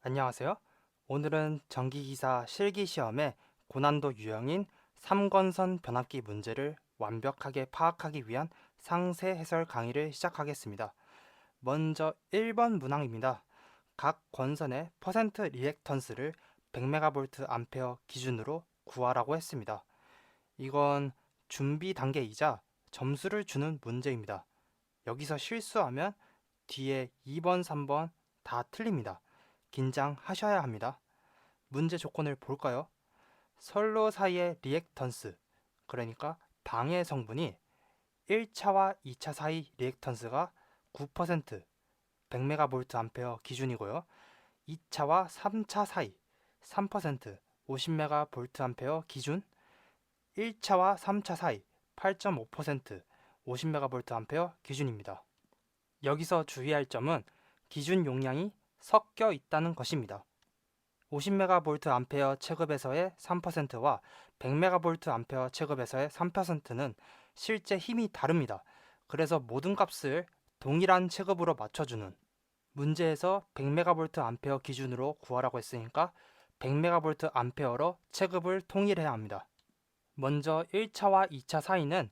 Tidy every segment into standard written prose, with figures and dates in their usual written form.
안녕하세요. 오늘은 전기기사 실기시험의 고난도 유형인 삼권선 변압기 문제를 완벽하게 파악하기 위한 상세 해설 강의를 시작하겠습니다. 먼저 1번 문항입니다. 각 권선의 퍼센트 리액턴스를 100MV 암페어 기준으로 구하라고 했습니다. 이건 준비 단계이자 점수를 주는 문제입니다. 여기서 실수하면 뒤에 2번, 3번 다 틀립니다. 긴장하셔야 합니다. 문제 조건을 볼까요? 선로 사이의 리액턴스, 그러니까 방해 성분이 1차와 2차 사이 리액턴스가 9%, 100MV 기준이고요. 2차와 3차 사이 3%, 50MV 기준, 1차와 3차 사이 8.5%, 50MV 기준입니다. 여기서 주의할 점은 기준 용량이 섞여 있다는 것입니다. 50MV 체급에서의 3%와 100MV 체급에서의 3%는 실제 힘이 다릅니다. 그래서 모든 값을 동일한 체급으로 맞춰주는 문제에서 100MV 기준으로 구하라고 했으니까 100MV 체급을 통일해야 합니다. 먼저 1차와 2차 사이는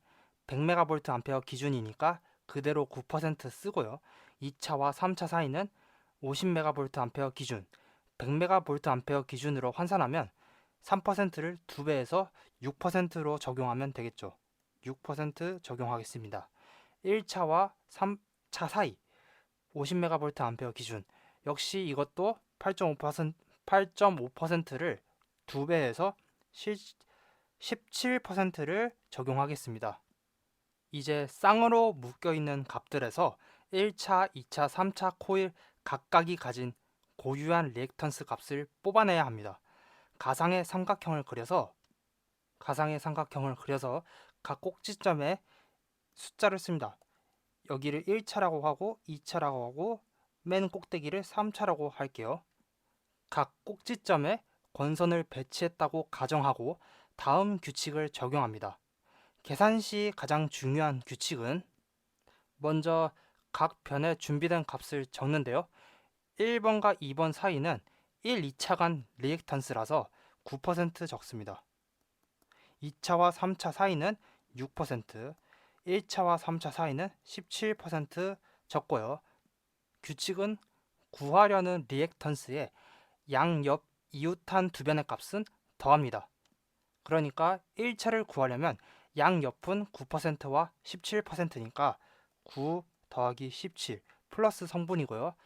100MV 기준이니까 그대로 9% 쓰고요. 2차와 3차 사이는 50MV 기준, 100MV 기준으로 환산하면 3%를 2배에서 6%로 적용하면 되겠죠. 6% 적용하겠습니다. 1차와 3차 사이 50MV 기준, 역시 이것도 8.5%를 2배에서 17%를 적용하겠습니다. 이제 쌍으로 묶여있는 값들에서 1차, 2차, 3차 코일 각각이 가진 고유한 리액턴스 값을 뽑아내야 합니다. 가상의 삼각형을 그려서 각 꼭지점에 숫자를 씁니다. 여기를 1차라고 하고 2차라고 하고 맨 꼭대기를 3차라고 할게요. 각 꼭지점에 권선을 배치했다고 가정하고 다음 규칙을 적용합니다. 계산 시 가장 중요한 규칙은 먼저 각 변에 준비된 값을 적는데요. 1번과 2번 사이는 1, 2차 간 리액턴스라서 9% 적습니다. 2차와 3차 사이는 6%, 1차와 3차 사이는 17% 적고요. 규칙은 구하려는 리액턴스의 양옆 이웃한 두 변의 값은 더합니다. 그러니까 1차를 구하려면 양옆은 9%와 17%니까 9 더하기 17 플러스 성분이고요.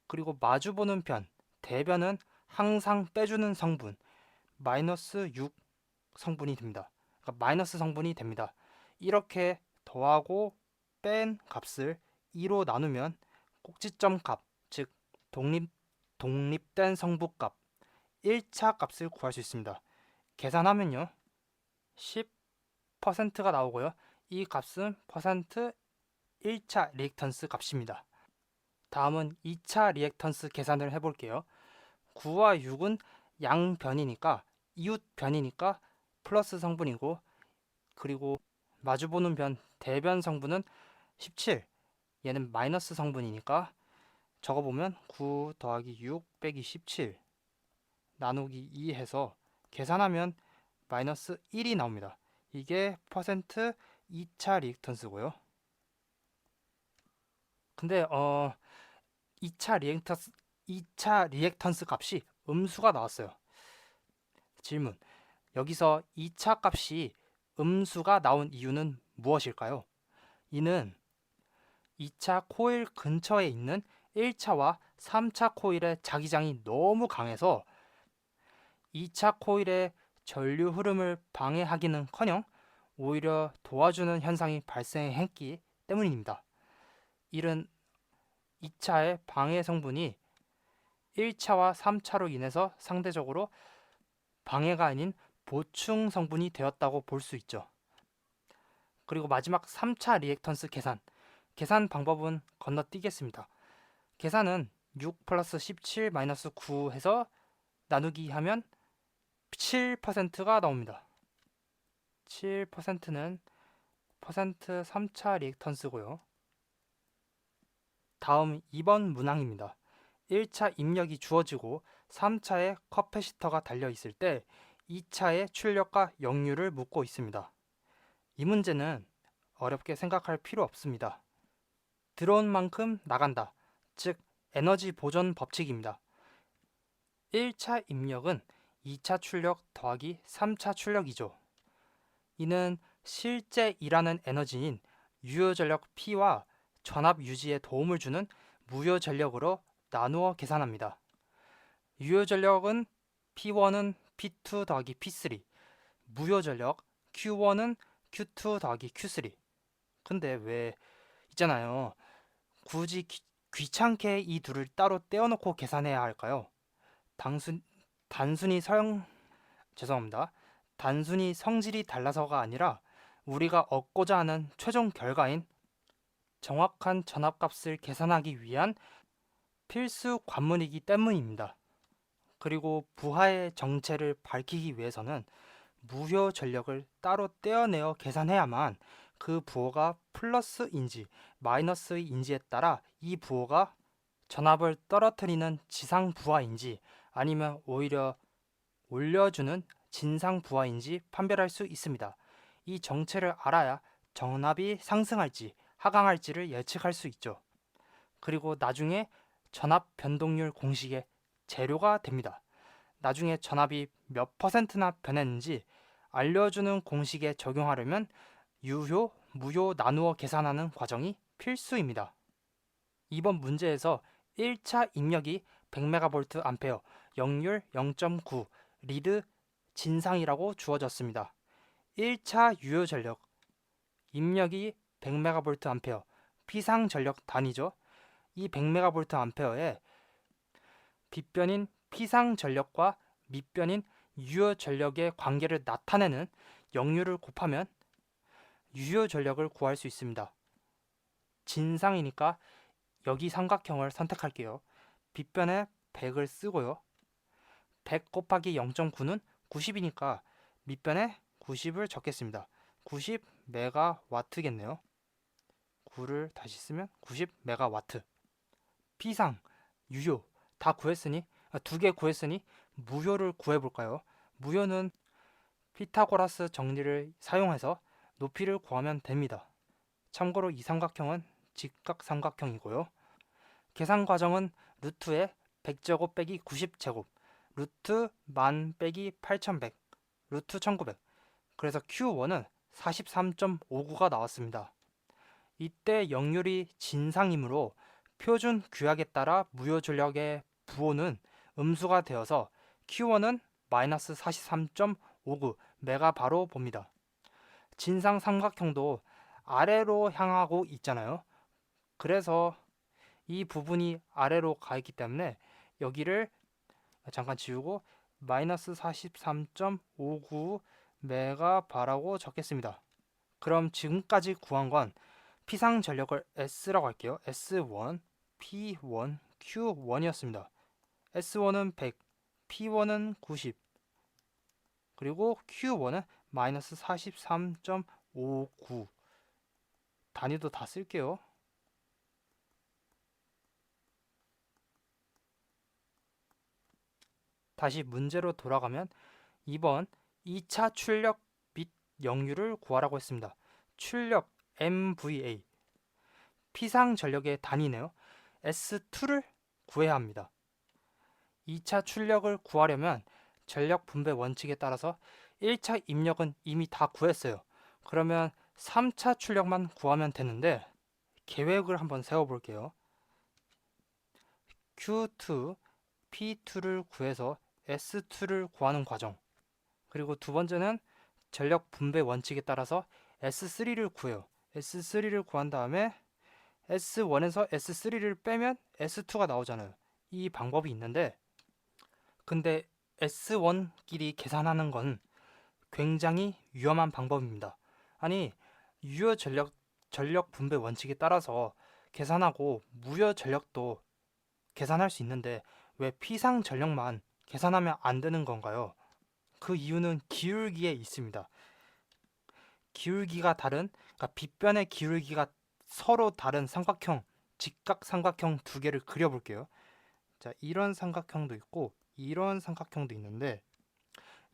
그리고 마주보는 변, 대변은 항상 빼주는 성분, 마이너스 6 성분이 됩니다. 그러니까 마이너스 성분이 됩니다. 이렇게 더하고 뺀 값을 2로 나누면 꼭지점 값, 즉 독립된 성분값 1차 값을 구할 수 있습니다. 계산하면요. 10%가 나오고요. 이 값은 퍼센트 1차 리액턴스 값입니다. 다음은 2차 리액턴스 계산을 해볼게요. 9와 6은 양변이니까 이웃 변이니까 플러스 성분이고, 그리고 마주보는 변 대변 성분은 17, 얘는 마이너스 성분이니까 적어보면 9 더하기 6 빼기 17 나누기 2 해서 계산하면 마이너스 1이 나옵니다. 이게 퍼센트 2차 리액턴스고요. 근데 2차 리액턴스 값이 음수가 나왔어요. 질문. 여기서 2차 값이 음수가 나온 이유는 무엇일까요? 이는 2차 코일 근처에 있는 1차와 3차 코일의 자기장이 너무 강해서 2차 코일의 전류 흐름을 방해하기는커녕 오히려 도와주는 현상이 발생했기 때문입니다. 이는 2차의 방해 성분이 1차와 3차로 인해서 상대적으로 방해가 아닌 보충 성분이 되었다고 볼 수 있죠. 그리고 마지막 3차 리액턴스 계산 방법은 건너뛰겠습니다. 계산은 6 플러스 17 마이너스 9 해서 나누기 하면 7%가 나옵니다. 7%는 퍼센트 3차 리액턴스고요. 다음 2번 문항입니다. 1차 입력이 주어지고 3차에 커패시터가 달려 있을 때 2차의 출력과 역류를 묻고 있습니다. 이 문제는 어렵게 생각할 필요 없습니다. 들어온 만큼 나간다. 즉 에너지 보존 법칙입니다. 1차 입력은 2차 출력 더하기 3차 출력이죠. 이는 실제 일하는 에너지인 유효전력 P와 전압 유지에 도움을 주는 무효전력으로 나누어 계산합니다. 유효전력은 P1은 P2 더하기 P3, 무효전력 Q1은 Q2 더하기 Q3. 근데 왜 있잖아요. 굳이 귀찮게 이 둘을 따로 떼어놓고 계산해야 할까요? 단순, 단순히 성, 죄송합니다. 단순히 성질이 달라서가 아니라 우리가 얻고자 하는 최종 결과인 정확한 전압값을 계산하기 위한 필수 관문이기 때문입니다. 그리고 부하의 정체를 밝히기 위해서는 무효 전력을 따로 떼어내어 계산해야만 그 부호가 플러스인지 마이너스인지에 따라 이 부호가 전압을 떨어뜨리는 지상 부하인지 아니면 오히려 올려주는 진상 부하인지 판별할 수 있습니다. 이 정체를 알아야 전압이 상승할지 하강할지를 예측할 수 있죠. 그리고 나중에 전압 변동률 공식의 재료가 됩니다. 나중에 전압이 몇 퍼센트나 변했는지 알려주는 공식에 적용하려면 유효, 무효 나누어 계산하는 과정이 필수입니다. 이번 문제에서 1차 입력이 100MVA, 역률 0.9, 리드 진상이라고 주어졌습니다. 1차 유효 전력, 입력이 100MVA, 피상 전력 단위죠. 이 100MVA에 빗변인 피상 전력과 밑변인 유효 전력의 관계를 나타내는 역률을 곱하면 유효 전력을 구할 수 있습니다. 진상이니까 여기 삼각형을 선택할게요. 빗변에 100을 쓰고요. 100 곱하기 0.9는 90이니까 밑변에 90을 적겠습니다. 90 메가와트겠네요. 9를 다시 쓰면 90 메가와트. 피상, 유효 다 구했으니 두 개 구했으니 무효를 구해볼까요? 무효는 피타고라스 정리를 사용해서 높이를 구하면 됩니다. 참고로 이 삼각형은 직각삼각형이고요. 계산 과정은 루트에 100제곱 빼기 90제곱, 루트 10,000 빼기 8100, 루트 1900. 그래서 Q1은 43.59가 나왔습니다. 이때 역률이 진상이므로 표준 규약에 따라 무효 전력의 부호는 음수가 되어서 Q1은 마이너스 43.59 메가바로 봅니다. 진상 삼각형도 아래로 향하고 있잖아요. 그래서 이 부분이 아래로 가 있기 때문에 여기를 잠깐 지우고 마이너스 43.59 메가바라고 적겠습니다. 그럼 지금까지 구한 건 피상 전력을 S라고 할게요. S1, P1, Q1이었습니다. S1은 100, P1은 90, 그리고 Q1은 마이너스 43.59. 단위도 다 쓸게요. 다시 문제로 돌아가면 2번 2차 출력 및 역류를 구하라고 했습니다. 출력 MVA, 피상 전력의 단위네요. S2를 구해야 합니다. 2차 출력을 구하려면 전력 분배 원칙에 따라서 1차 입력은 이미 다 구했어요. 그러면 3차 출력만 구하면 되는데 계획을 한번 세워볼게요. Q2, P2를 구해서 S2를 구하는 과정. 그리고 두 번째는 전력 분배 원칙에 따라서 S3를 구해요. S3를 구한 다음에 S1에서 S3를 빼면 S2가 나오잖아요. 이 방법이 있는데 근데 S1끼리 계산하는 건 굉장히 위험한 방법입니다. 아니 유효 전력 분배 원칙에 따라서 계산하고 무효 전력도 계산할 수 있는데 왜 피상 전력만 계산하면 안 되는 건가요? 그 이유는 기울기에 있습니다. 기울기가 다른, 그러니까 빗변의 기울기가 서로 다른 삼각형, 직각 삼각형 두 개를 그려볼게요. 자, 이런 삼각형도 있고 이런 삼각형도 있는데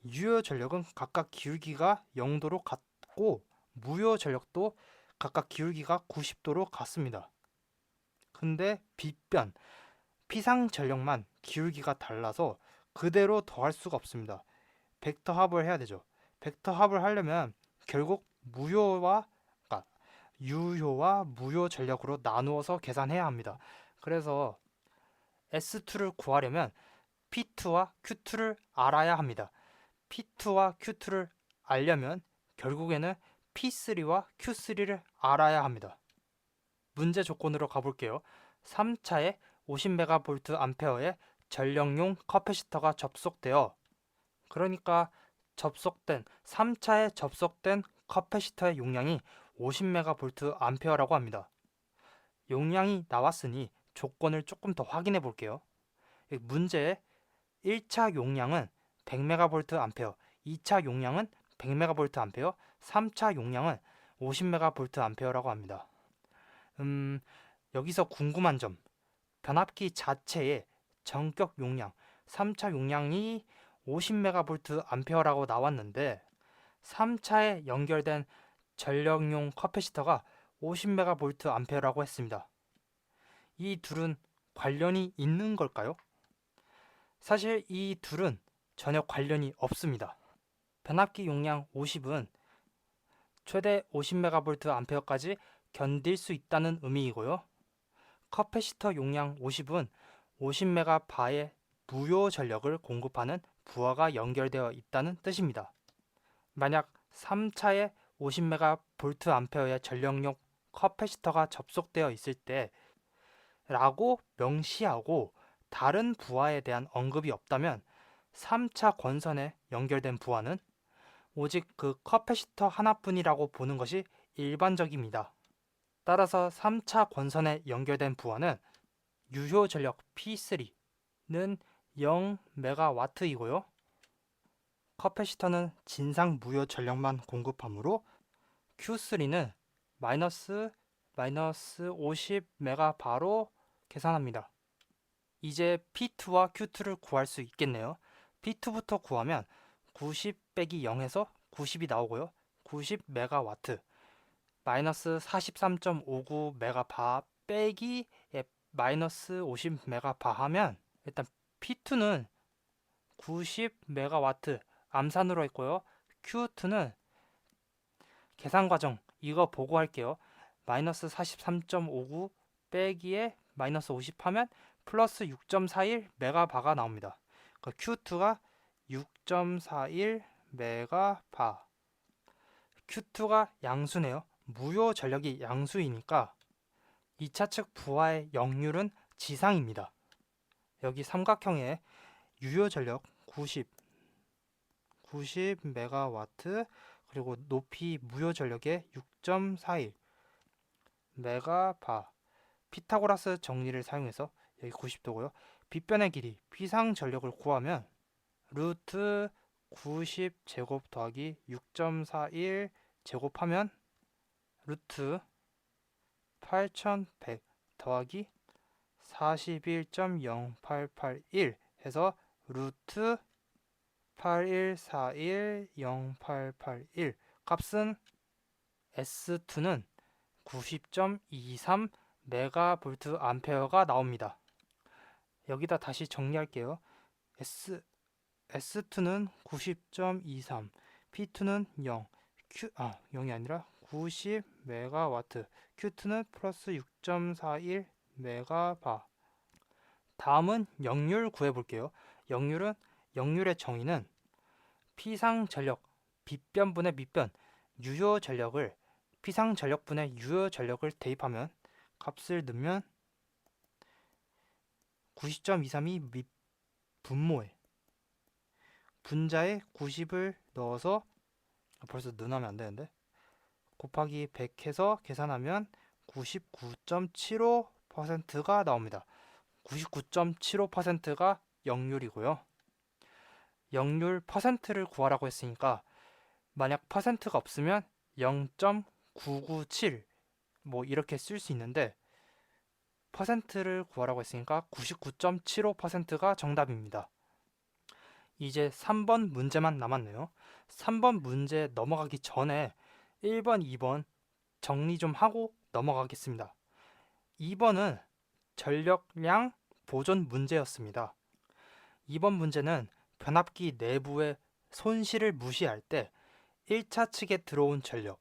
유효 전력은 각각 기울기가 0도로 같고 무효 전력도 각각 기울기가 90도로 같습니다. 근데 빗변, 피상 전력만 기울기가 달라서 그대로 더할 수가 없습니다. 벡터 합을 해야 되죠. 벡터 합을 하려면 결국 그러니까 유효와 무효 전력으로 나누어서 계산해야 합니다. 그래서 S2를 구하려면 P2와 Q2를 알아야 합니다. P2와 Q2를 알려면 결국에는 P3와 Q3를 알아야 합니다. 문제 조건으로 가볼게요. 3차에 50MVA의 전력용 커패시터가 접속되어 그러니까 3차에 접속된 커패시터의 용량이 50MVA라고 합니다. 용량이 나왔으니 조건을 조금 더 확인해 볼게요. 문제의 1차 용량은 100MVA, 2차 용량은 100MVA, 3차 용량은 50MVA라고 합니다. 여기서 궁금한 점, 변압기 자체의 전격 용량, 3차 용량이 50MVA라고 나왔는데 3차에 연결된 전력용 커패시터가 50MVA라고 했습니다. 이 둘은 관련이 있는 걸까요? 사실 이 둘은 전혀 관련이 없습니다. 변압기 용량 50은 최대 50MVA까지 견딜 수 있다는 의미이고요. 커패시터 용량 50은 50MVA의 무효 전력을 공급하는 부하가 연결되어 있다는 뜻입니다. 만약 3차에 50MVA의 전력용 커패시터가 접속되어 있을 때 라고 명시하고 다른 부하에 대한 언급이 없다면 3차 권선에 연결된 부하는 오직 그 커패시터 하나뿐이라고 보는 것이 일반적입니다. 따라서 3차 권선에 연결된 부하는 유효 전력 P3는 0MW이고요. 커패시터는 진상 무효 전력만 공급하므로 Q3는 마이너스 50MVA로 계산합니다. 이제 P2와 Q2를 구할 수 있겠네요. P2부터 구하면 90 빼기 0에서 90이 나오고요. 90MW 마이너스 43.59MVA 빼기 마이너스 50MVA 하면 일단 P2는 90MW 암산으로 했고요. Q2는 계산 과정 이거 보고 할게요. 마이너스 43.59 빼기에 마이너스 50 하면 플러스 6.41MVA가 나옵니다. Q2가 6.41MVA. Q2가 양수네요. 무효 전력이 양수이니까 2차 측 부하의 역률은 지상입니다. 여기 삼각형에 유효 전력 90MW 그리고 높이 무효 전력의 6.41 메가바 피타고라스 정리를 사용해서 여기 90도고요. 빗변의 길이 피상 전력을 구하면 루트 90 제곱 더하기 6.41 제곱하면 루트 8100 더하기 41.0881 해서 루트 81410881 값은 S2는 90.23 메가볼트암페어가 나옵니다. 여기다 다시 정리할게요. S2는 90.23, P2는 0, 0이 아니라 90 메가와트, Q2는 플러스 6.41 메가바. 다음은 역률 구해볼게요. 역률의 정의는 피상 전력, 빗변분의 밑변, 유효 전력을 피상 전력분의 유효 전력을 대입하면 값을 넣으면 90.232 분모에 분자에 90을 넣어서 벌써 넣으면 안 되는데 곱하기 100 해서 계산하면 99.75%가 나옵니다. 99.75%가 역률이고요. 역률 퍼센트를 구하라고 했으니까 만약 퍼센트가 없으면 0.997 뭐 이렇게 쓸 수 있는데 퍼센트를 구하라고 했으니까 99.75%가 정답입니다. 이제 3번 문제만 남았네요. 3번 문제 넘어가기 전에 1번, 2번 정리 좀 하고 넘어가겠습니다. 2번은 전력량 보존 문제였습니다. 2번 문제는 변압기 내부의 손실을 무시할 때 1차 측에 들어온 전력,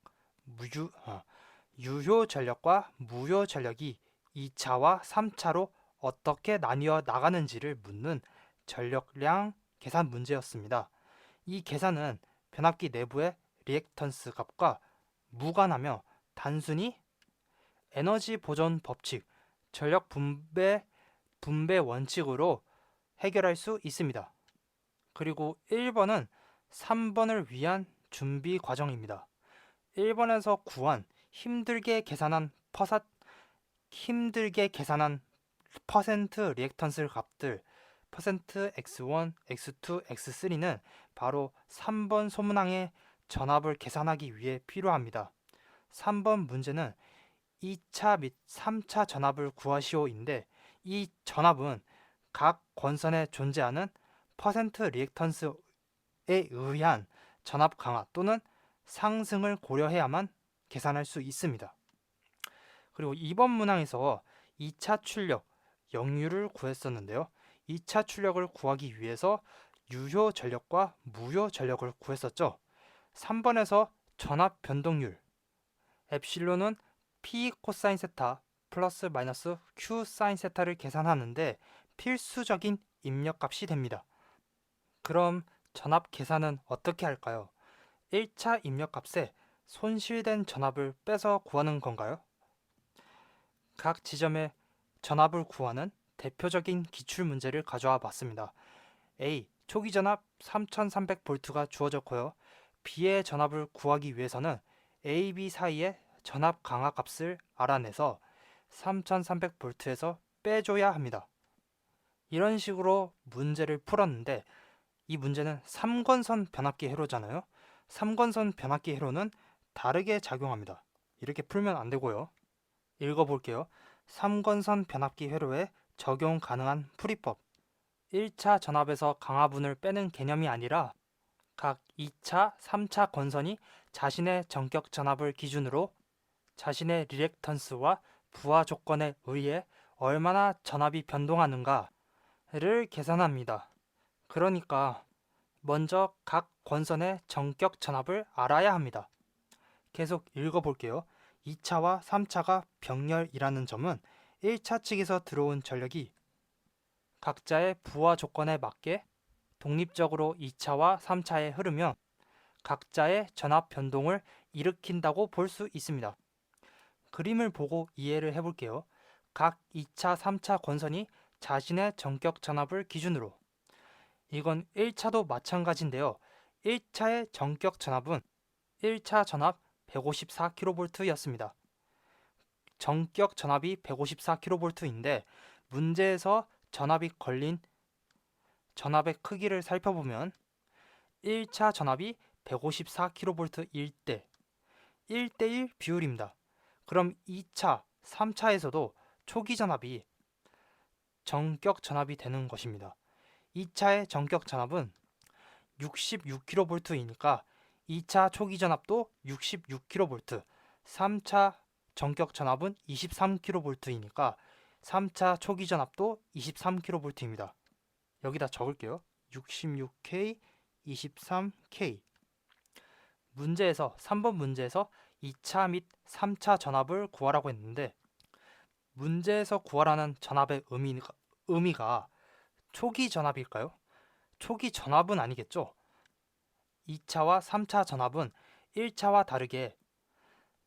유효 전력과 무효 전력이 2차와 3차로 어떻게 나뉘어 나가는지를 묻는 전력량 계산 문제였습니다. 이 계산은 변압기 내부의 리액턴스 값과 무관하며 단순히 에너지 보존 법칙, 전력 분배 원칙으로 해결할 수 있습니다. 그리고 1번은 3번을 위한 준비 과정입니다. 1번에서 구한 힘들게 계산한 퍼센트 리액턴스 값들 퍼센트 x1, x2, x3는 바로 3번 소문항의 전압을 계산하기 위해 필요합니다. 3번 문제는 2차 및 3차 전압을 구하시오인데 이 전압은 각 권선에 존재하는 퍼센트 리액턴스에 의한 전압 강화 또는 상승을 고려해야만 계산할 수 있습니다. 그리고 2번 문항에서 2차 출력 역류를 구했었는데요. 2차 출력을 구하기 위해서 유효 전력과 무효 전력을 구했었죠. 3번에서 전압 변동률 엡실론은 P 코사인 세타 플러스 마이너스 Q 사인 세타를 계산하는데 필수적인 입력값이 됩니다. 그럼 전압 계산은 어떻게 할까요? 1차 입력값에 손실된 전압을 빼서 구하는 건가요? 각 지점의 전압을 구하는 대표적인 기출문제를 가져와 봤습니다. A. 초기 전압 3300V가 주어졌고요. B의 전압을 구하기 위해서는 A, B 사이의 전압 강화 값을 알아내서 3300V에서 빼줘야 합니다. 이런 식으로 문제를 풀었는데 이 문제는 3권선 변압기 회로잖아요. 3권선 변압기 회로는 다르게 작용합니다. 이렇게 풀면 안 되고요. 읽어볼게요. 3권선 변압기 회로에 적용 가능한 풀이법 1차 전압에서 강화분을 빼는 개념이 아니라 각 2차, 3차 권선이 자신의 전격 전압을 기준으로 자신의 리액턴스와 부하 조건에 의해 얼마나 전압이 변동하는가를 계산합니다. 그러니까 먼저 각 권선의 전격 전압을 알아야 합니다. 계속 읽어볼게요. 2차와 3차가 병렬이라는 점은 1차 측에서 들어온 전력이 각자의 부하 조건에 맞게 독립적으로 2차와 3차에 흐르며 각자의 전압 변동을 일으킨다고 볼 수 있습니다. 그림을 보고 이해를 해볼게요. 각 2차, 3차 권선이 자신의 전격 전압을 기준으로 이건 1차도 마찬가지인데요. 1차의 전격 전압은 1차 전압 154kV였습니다. 전격 전압이 154kV인데 문제에서 전압이 걸린 전압의 크기를 살펴보면 1차 전압이 154kV일 때 1대1 비율입니다. 그럼 2차, 3차에서도 초기 전압이 전격 전압이 되는 것입니다. 2차의 전격 전압은 66kV이니까 2차 초기 전압도 66kV, 3차 전격 전압은 23kV이니까 3차 초기 전압도 23kV입니다. 여기다 적을게요. 66K, 23K. 문제에서 3번 문제에서 2차 및 3차 전압을 구하라고 했는데 문제에서 구하라는 전압의 의미가 초기 전압일까요? 초기 전압은 아니겠죠? 2차와 3차 전압은 1차와 다르게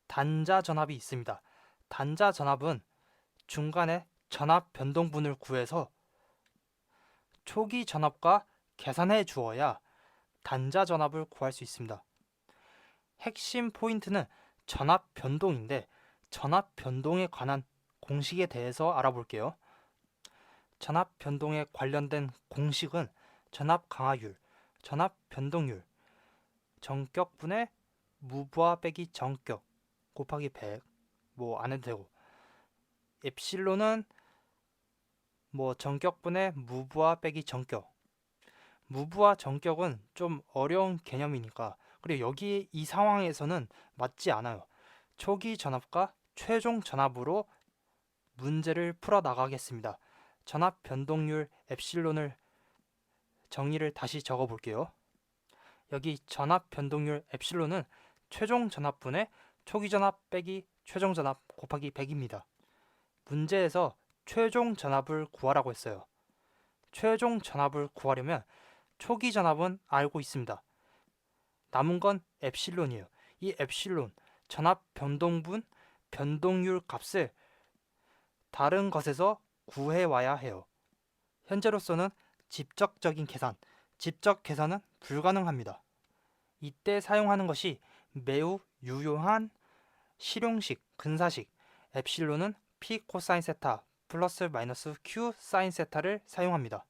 단자 전압이 있습니다. 단자 전압은 중간에 전압 변동분을 구해서 초기 전압과 계산해 주어야 단자 전압을 구할 수 있습니다. 핵심 포인트는 전압 변동인데 전압 변동에 관한 공식에 대해서 알아볼게요. 전압 변동에 관련된 공식은 전압 강화율, 전압 변동률, 전격분의 무부하 빼기 전격 곱하기 100 뭐 안 해도 되고 엡실론은 뭐 전격분의 무브와 빼기 전격. 무브와 전격은 좀 어려운 개념이니까, 그리고 여기 이 상황에서는 맞지 않아요. 초기 전압과 최종 전압으로 문제를 풀어 나가겠습니다. 전압 변동률 엡실론을 정의를 다시 적어 볼게요. 여기 전압 변동률 엡실론은 최종 전압분의 초기 전압 빼기 최종 전압 곱하기 100입니다. 문제에서 최종 전압을 구하라고 했어요. 최종 전압을 구하려면 초기 전압은 알고 있습니다. 남은 건 엡실론이에요. 이 엡실론, 전압 변동분, 변동률 값을 다른 것에서 구해와야 해요. 현재로서는 직접적인 계산, 직접 계산은 불가능합니다. 이때 사용하는 것이 매우 유용한 실용식, 근사식, 엡실론은 P 코사인 세타 플러스 마이너스 Q 사인 세타를 사용합니다.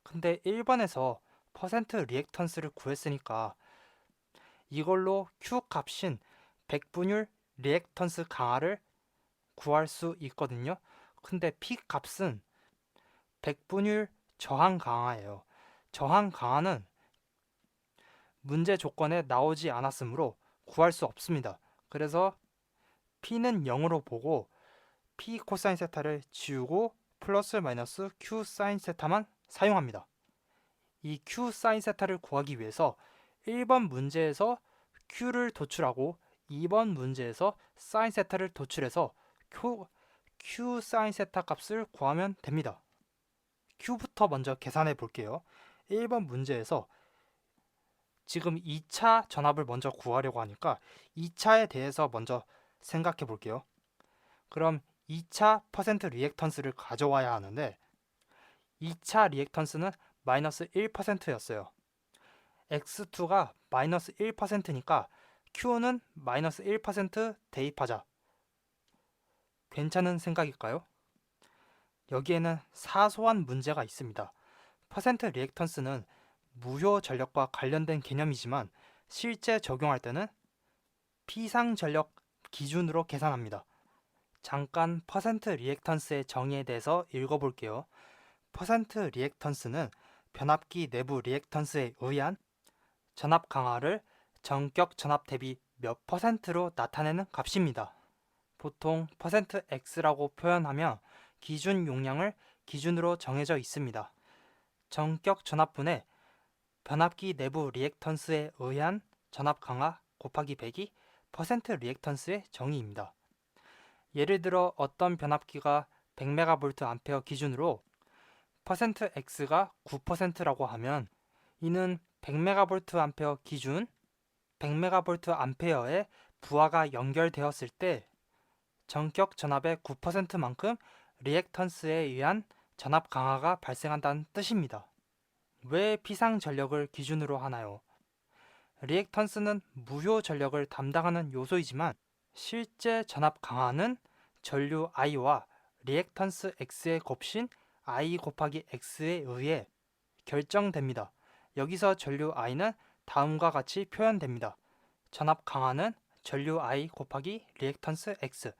근데 1번에서 퍼센트 리액턴스를 구했으니까 이걸로 Q 값인 백분율 리액턴스 강화를 구할 수 있거든요. 근데 P 값은 백분율 저항 강화예요. 저항 강화는 문제 조건에 나오지 않았으므로 구할 수 없습니다. 그래서 P는 0으로 보고 P 코사인 세타를 지우고 플러스 마이너스 Q 사인 세타만 사용합니다. 이 Q 사인 세타를 구하기 위해서 1번 문제에서 Q를 도출하고 2번 문제에서 사인 세타를 도출해서 Q 사인 세타 값을 구하면 됩니다. Q부터 먼저 계산해 볼게요. 1번 문제에서 지금 2차 전압을 먼저 구하려고 하니까 2차에 대해서 먼저 생각해 볼게요. 그럼 2차 퍼센트 리액턴스를 가져와야 하는데 2차 리액턴스는 마이너스 1%였어요. X2가 마이너스 1%니까 Q는 마이너스 1% 대입하자. 괜찮은 생각일까요? 여기에는 사소한 문제가 있습니다. 퍼센트 리액턴스는 무효 전력과 관련된 개념이지만 실제 적용할 때는 피상 전력 기준으로 계산합니다. 잠깐 퍼센트 리액턴스의 정의에 대해서 읽어볼게요. 퍼센트 리액턴스는 변압기 내부 리액턴스에 의한 전압 강화를 전격 전압 대비 몇 퍼센트로 나타내는 값입니다. 보통 퍼센트 %X라고 표현하며 기준 용량을 기준으로 정해져 있습니다. 전격 전압분의 변압기 내부 리액턴스에 의한 전압 강화 곱하기 100이 퍼센트 리액턴스의 정의입니다. 예를 들어 어떤 변압기가 100MVA 기준으로 퍼센트 %X가 9%라고 하면 이는 100MVA 기준 100MVA에 부하가 연결되었을 때 전격 전압의 9%만큼 리액턴스에 의한 전압 강화가 발생한다는 뜻입니다. 왜 피상 전력을 기준으로 하나요? 리액턴스는 무효 전력을 담당하는 요소이지만 실제 전압 강화는 전류 I와 리액턴스 X의 곱신 I 곱하기 X에 의해 결정됩니다. 여기서 전류 I는 다음과 같이 표현됩니다. 전압 강화는 전류 I 곱하기 리액턴스 X.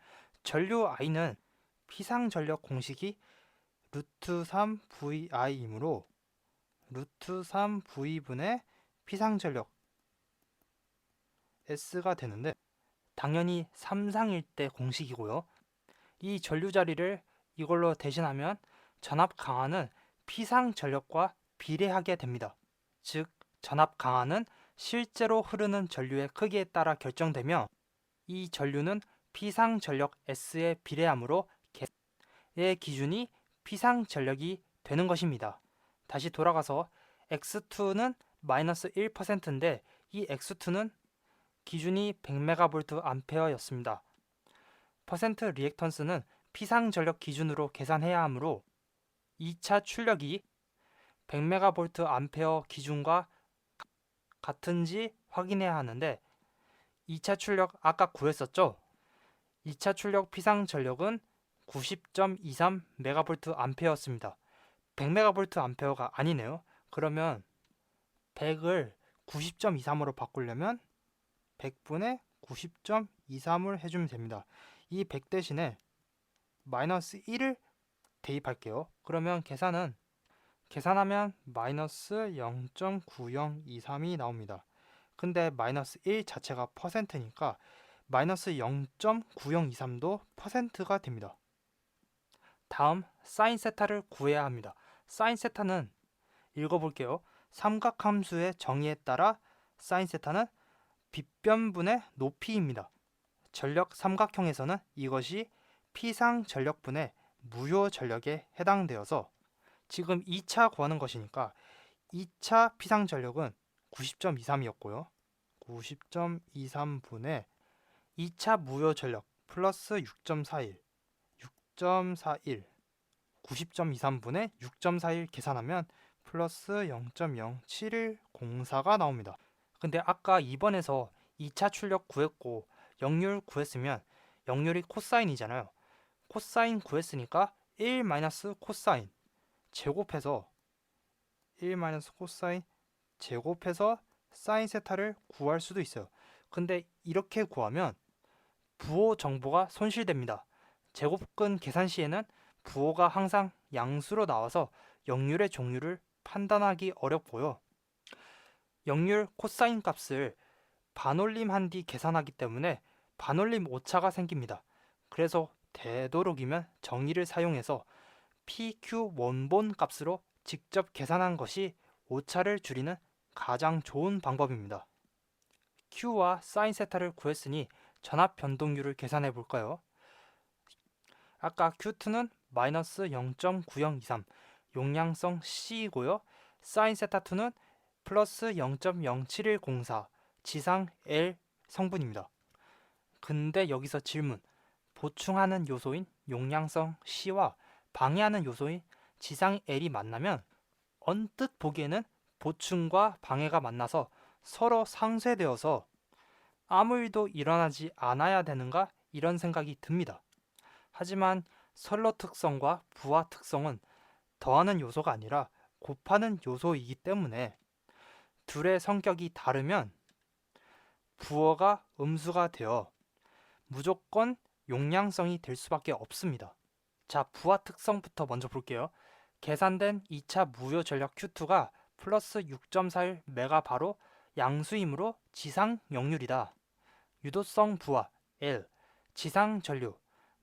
전류 I는 피상 전력 공식이 루트 3 VI이므로 루트 3 V분의 피상 전력 S가 되는데 당연히 3상일 때 공식이고요. 이 전류 자리를 이걸로 대신하면 전압 강화는 피상 전력과 비례하게 됩니다. 즉 전압 강화는 실제로 흐르는 전류의 크기에 따라 결정되며 이 전류는 피상 전력 S에 비례하므로 의 기준이 피상 전력이 되는 것입니다. 다시 돌아가서 X2는 마이너스 1%인데 이 X2는 기준이 100MVA였습니다. 퍼센트 리액턴스는 피상 전력 기준으로 계산해야 하므로 2차 출력이 100MVA 기준과 같은지 확인해야 하는데 2차 출력 아까 구했었죠? 2차 출력 피상 전력은 90.23MVA였습니다. 100MVA가 아니네요. 그러면 100을 90.23으로 바꾸려면 100분의 90.23을 해주면 됩니다. 이 100 대신에 마이너스 1을 대입할게요. 그러면 계산하면 마이너스 0.9023이 나옵니다. 근데 마이너스 1 자체가 퍼센트니까 마이너스 0.9023도 퍼센트가 됩니다. 다음 사인 세타를 구해야 합니다. 사인 세타는 읽어볼게요. 삼각함수의 정의에 따라 사인 세타는 빗변분의 높이입니다. 전력 삼각형에서는 이것이 피상 전력분의 무효 전력에 해당되어서 지금 2차 구하는 것이니까 2차 피상 전력은 90.23이었고요. 90.23분의 2차 무효 전력 플러스 6.41, 90.23분의 6.41 계산하면 플러스 0.0714가 나옵니다. 근데 아까 2번에서 2차 출력 구했고 역률 구했으면 역률이 코사인이잖아요. 코사인 구했으니까 1 마이너스 코사인 제곱해서 1 마이너스 코사인 제곱해서 사인 세타를 구할 수도 있어요. 근데 이렇게 구하면 부호 정보가 손실됩니다. 제곱근 계산 시에는 부호가 항상 양수로 나와서 역률의 종류를 판단하기 어렵고요. 역률 코사인 값을 반올림한 뒤 계산하기 때문에 반올림 오차가 생깁니다. 그래서 되도록이면 정의를 사용해서 PQ 원본 값으로 직접 계산한 것이 오차를 줄이는 가장 좋은 방법입니다. Q와 사인 세타를 구했으니 전압 변동률을 계산해 볼까요? 아까 Q2는 마이너스 0.9023 용량성 C이고요. 사인 세타2는 플러스 0.07104 지상 L 성분입니다. 근데 여기서 질문, 보충하는 요소인 용량성 C와 방해하는 요소인 지상 L이 만나면 언뜻 보기에는 보충과 방해가 만나서 서로 상쇄되어서 아무 일도 일어나지 않아야 되는가 이런 생각이 듭니다. 하지만 선로 특성과 부하 특성은 더하는 요소가 아니라 곱하는 요소이기 때문에 둘의 성격이 다르면 부호가 음수가 되어 무조건 용량성이 될 수밖에 없습니다. 자, 부하 특성부터 먼저 볼게요. 계산된 2차 무효 전력 Q2가 플러스 6.41 메가바로 양수이므로 지상 역률이다. 유도성 부하 L, 지상 전류,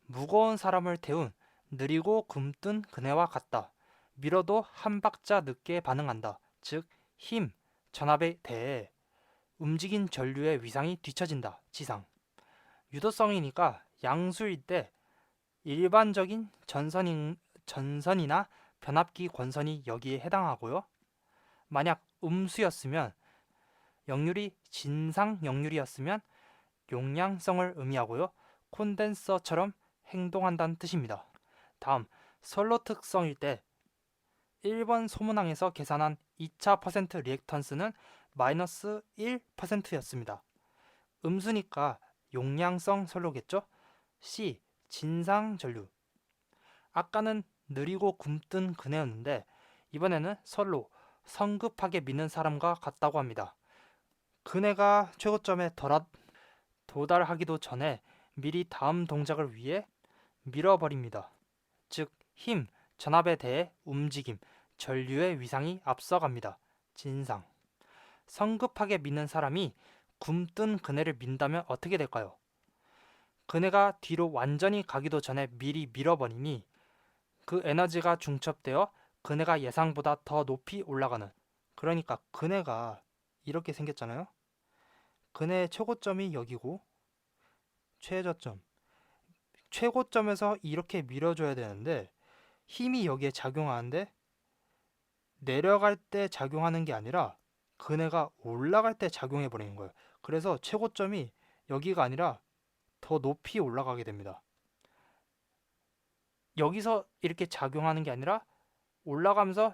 무거운 사람을 태운 느리고 굼뜬 그네와 같다. 밀어도 한 박자 늦게 반응한다. 즉, 힘, 전압에 대해 움직인 전류의 위상이 뒤처진다. 지상. 유도성이니까 양수일 때 일반적인 전선이나 변압기 권선이 여기에 해당하고요. 만약 음수였으면 역률이 진상 역률이었으면 용량성을 의미하고요. 콘덴서처럼 행동한다는 뜻입니다. 다음, 선로 특성일 때 1번 소문항에서 계산한 2차 퍼센트 리액턴스는 마이너스 1%였습니다. 음수니까 용량성 선로겠죠? C. 진상 전류. 아까는 느리고 굼뜬 그네였는데 이번에는 선로, 성급하게 미는 사람과 같다고 합니다. 그네가 최고점에 도달하기도 전에 미리 다음 동작을 위해 밀어버립니다. 즉, 힘, 전압에 대해 움직임, 전류의 위상이 앞서갑니다. 진상. 성급하게 미는 사람이 굼뜬 그네를 민다면 어떻게 될까요? 그네가 뒤로 완전히 가기도 전에 미리 밀어버리니 그 에너지가 중첩되어 그네가 예상보다 더 높이 올라가는, 그러니까 그네가 이렇게 생겼잖아요. 그네의 최고점이 여기고 최고점에서 이렇게 밀어줘야 되는데 힘이 여기에 작용하는데 내려갈 때 작용하는 게 아니라 그네가 올라갈 때 작용해 버리는 거예요. 그래서 최고점이 여기가 아니라 더 높이 올라가게 됩니다. 여기서 이렇게 작용하는 게 아니라 올라가면서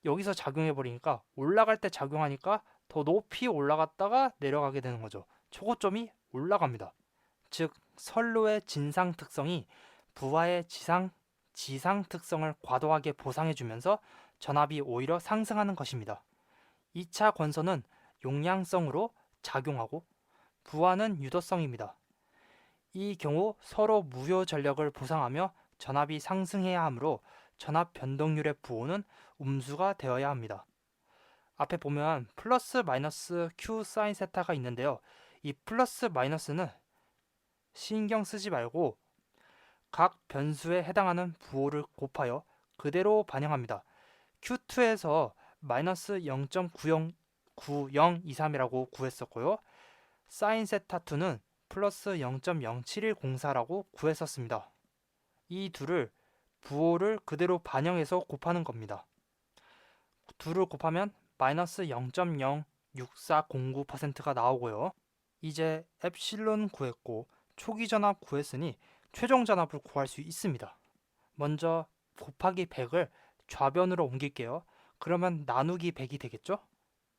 여기서 작용해 버리니까 올라갈 때 작용하니까 더 높이 올라갔다가 내려가게 되는 거죠. 최고점이 올라갑니다. 즉, 선로의 진상 특성이 부하의 지상 특성을 과도하게 보상해주면서 전압이 오히려 상승하는 것입니다. 2차 권선은 용량성으로 작용하고 부하는 유도성입니다. 이 경우 서로 무효 전력을 보상하며 전압이 상승해야 하므로 전압 변동률의 부호는 음수가 되어야 합니다. 앞에 보면 플러스 마이너스 Q 사인 세타가 있는데요. 이 플러스 마이너스는 신경 쓰지 말고 각 변수에 해당하는 부호를 곱하여 그대로 반영합니다. Q2에서 마이너스 0.9023이라고 구했었고요. 사인 세타 2는 플러스 0.07104라고 구했었습니다. 이 둘을 부호를 그대로 반영해서 곱하는 겁니다. 둘을 곱하면 마이너스 0.06409%가 나오고요. 이제 엡실론 구했고 초기 전압 구했으니 최종 전압을 구할 수 있습니다. 먼저 곱하기 100을 좌변으로 옮길게요. 그러면 나누기 100이 되겠죠?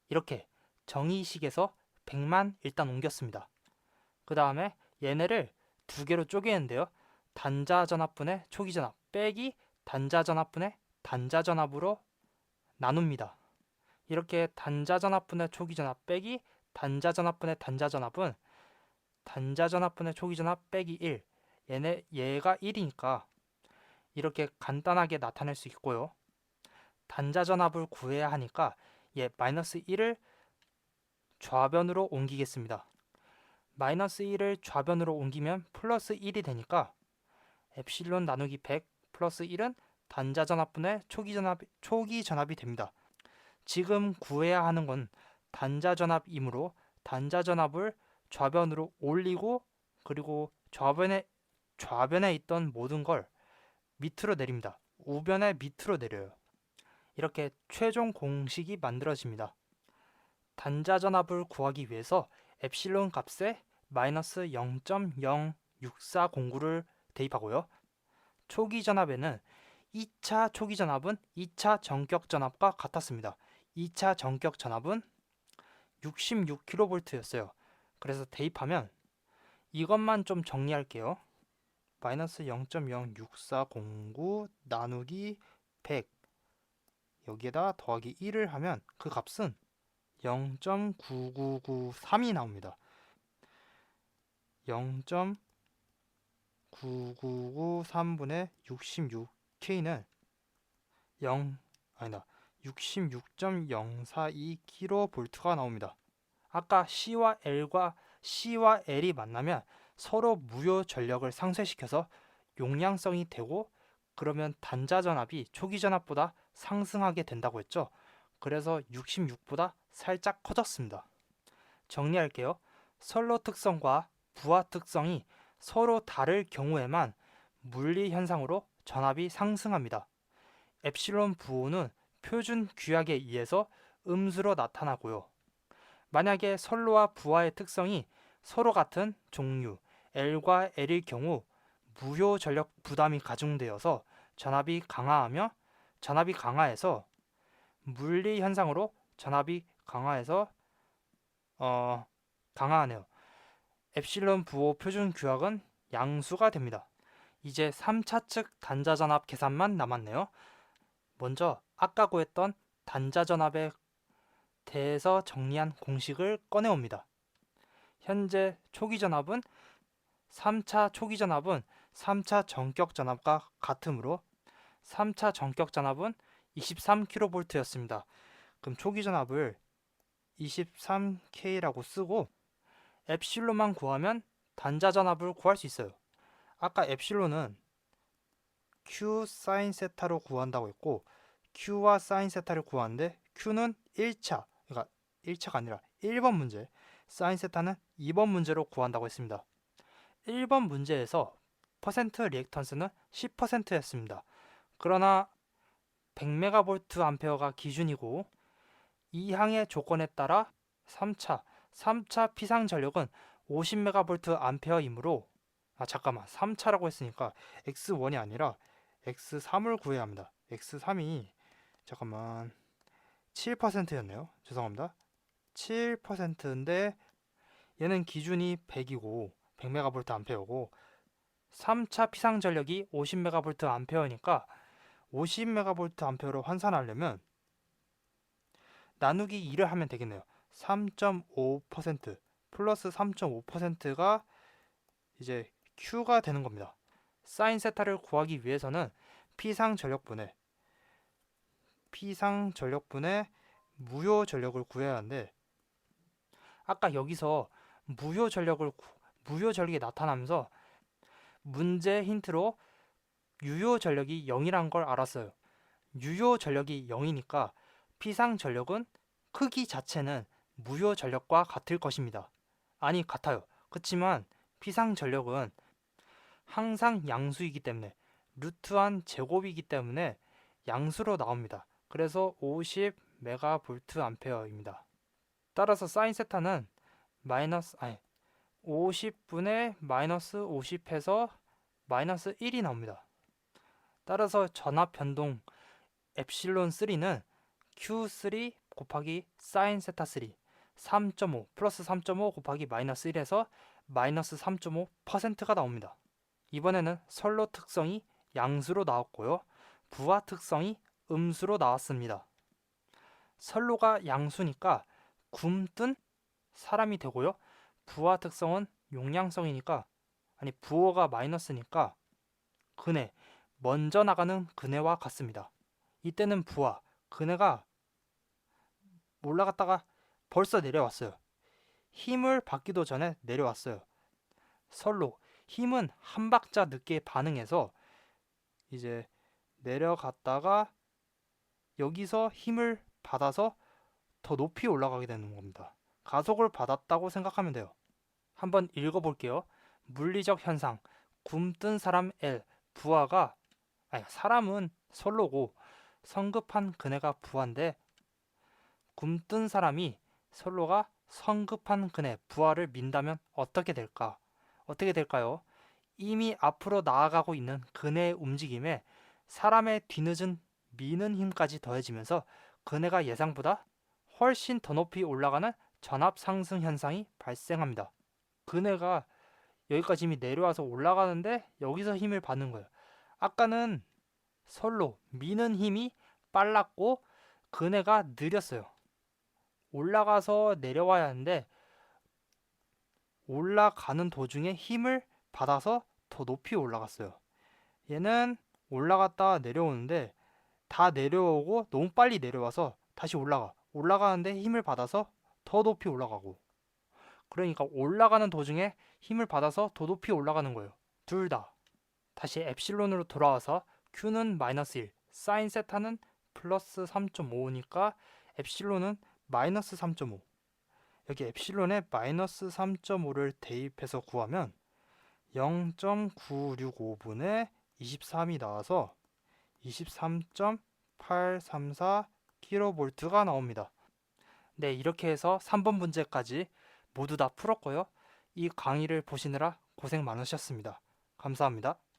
이렇게 정의식에서 100만 일단 옮겼습니다. 그 다음에 얘네를 두 개로 쪼개는데요. 단자 전압분의 초기 전압 빼기 단자 전압분의 단자 전압으로 나눕니다. 이렇게 단자 전압분의 초기 전압 빼기 단자 전압분의 단자 전압은 단자 전압분의 초기 전압 빼기 1. 얘가 1이니까 이렇게 간단하게 나타낼 수 있고요. 단자 전압을 구해야 하니까 얘 마이너스 1을 좌변으로 옮기겠습니다. 마이너스 1을 좌변으로 옮기면 플러스 1이 되니까 엡실론 나누기 100 플러스 1은 단자 전압분의 초기 전압이 됩니다. 지금 구해야 하는 건 단자 전압이므로 단자 전압을 좌변으로 올리고 그리고 좌변에 있던 모든 걸 밑으로 내립니다. 우변에 밑으로 내려요. 이렇게 최종 공식이 만들어집니다. 단자 전압을 구하기 위해서 엡실론 값에 마이너스 0.06409를 대입하고요. 초기 전압에는 2차 초기 전압은 2차 전격 전압과 같았습니다. 2차 전격 전압은 66kV였어요. 그래서 대입하면 이것만 좀 정리할게요. 마이너스 0.06409 나누기 100 여기에다 더하기 1을 하면 그 값은 0.9993이 나옵니다. 0.9993분의 66K는 66.042kV가 나옵니다. 아까 C와 L이 만나면 서로 무효 전력을 상쇄시켜서 용량성이 되고 그러면 단자 전압이 초기 전압보다 상승하게 된다고 했죠. 그래서 66보다 살짝 커졌습니다. 정리할게요. 선로 특성과 부하 특성이 서로 다를 경우에만 물리 현상으로 전압이 상승합니다. 엡실론 부호는 표준 규약에 의해서 음수로 나타나고요. 만약에 선로와 부하의 특성이 서로 같은 종류 L과 L일 경우 무효 전력 부담이 가중되어서 전압이 강화해서 물리 현상으로 전압이 강화하네요. 엡실론 부호 표준 규약은 양수가 됩니다. 이제 3차 측 단자 전압 계산만 남았네요. 먼저 아까 구했던 단자 전압에 대해서 정리한 공식을 꺼내옵니다. 현재 3차 초기 전압은 3차 전격 전압과 같으므로 3차 전격 전압은 23kV였습니다. 그럼 초기 전압을 23K라고 쓰고 엡실론만 구하면 단자 전압을 구할 수 있어요. 아까 엡실론은 Q 사인 세타로 구한다고 했고 Q와 사인 세타를 구하는데 Q는 1차, 그러니까 1차가 아니라 1번 문제, 사인 세타는 2번 문제로 구한다고 했습니다. 1번 문제에서 퍼센트 리액턴스는 10%였습니다. 그러나 100MVA가 기준이고 이 항의 조건에 따라 3차 피상 전력은 50MVA이므로 3차라고 했으니까 X1이 아니라 X3을 구해야 합니다. X3이 7%였네요. 죄송합니다. 7%인데 얘는 기준이 100이고 100MVA고 3차 피상 전력이 50MVA니까 50MVA로 환산하려면 나누기 2를 하면 되겠네요. 3.5% 플러스 3.5%가 이제 Q가 되는 겁니다. 사인 세타를 구하기 위해서는 P상 전력분의 무효 전력을 구해야 하는데, 아까 여기서 무효 전력이 나타나면서 문제 힌트로 유효 전력이 0이란 걸 알았어요. 유효 전력이 0이니까 P상 전력은 크기 자체는 무효 전력과 같을 것입니다. 아니, 같아요. 그렇지만 P상 전력은 항상 양수이기 때문에 루트한 제곱이기 때문에 양수로 나옵니다. 그래서 50 메가볼트 암페어입니다. 따라서 사인 세타는 50분의 마이너스 50해서 마이너스 1이 나옵니다. 따라서 전압 변동 엡실론 3는 Q3 곱하기 사인 세타 3 3.5 플러스 3.5 곱하기 마이너스 1에서 마이너스 3.5%가 나옵니다. 이번에는 선로 특성이 양수로 나왔고요. 부하 특성이 음수로 나왔습니다. 선로가 양수니까 굼뜬 사람이 되고요. 부하 특성은 용량성이니까, 부호가 마이너스니까 그네, 먼저 나가는 그네와 같습니다. 이때는 부하, 그네가 올라갔다가 벌써 내려왔어요. 힘을 받기도 전에 내려왔어요. 선로, 힘은 한 박자 늦게 반응해서 이제 내려갔다가 여기서 힘을 받아서 더 높이 올라가게 되는 겁니다. 가속을 받았다고 생각하면 돼요. 한번 읽어볼게요. 물리적 현상, 굼뜬 사람 L, 사람은 선로고 성급한 그네가 부하인데, 굼뜬 사람이 선로가 성급한 그네, 부하를 민다면 어떻게 될까요? 이미 앞으로 나아가고 있는 그네의 움직임에 사람의 뒤늦은 미는 힘까지 더해지면서 그네가 예상보다 훨씬 더 높이 올라가는 전압 상승 현상이 발생합니다. 그네가 여기까지 이미 내려와서 올라가는데 여기서 힘을 받는 거예요. 아까는 선로, 미는 힘이 빨랐고 그네가 느렸어요. 올라가서 내려와야 하는데 올라가는 도중에 힘을 받아서 더 높이 올라갔어요. 얘는 올라갔다 내려오는데 다 내려오고 너무 빨리 내려와서 다시 올라가는데 힘을 받아서 더 높이 올라가고, 그러니까 올라가는 도중에 힘을 받아서 더 높이 올라가는 거예요. 둘 다. 다시 엡실론으로 돌아와서 Q는 마이너스 1, 사인 세타는 플러스 3.5니까 엡실론은 마이너스 3.5. 여기 엡실론에 마이너스 3.5를 대입해서 구하면 0.965분의 23이 나와서 23.834kV가 나옵니다. 네, 이렇게 해서 3번 문제까지 모두 다 풀었고요. 이 강의를 보시느라 고생 많으셨습니다. 감사합니다.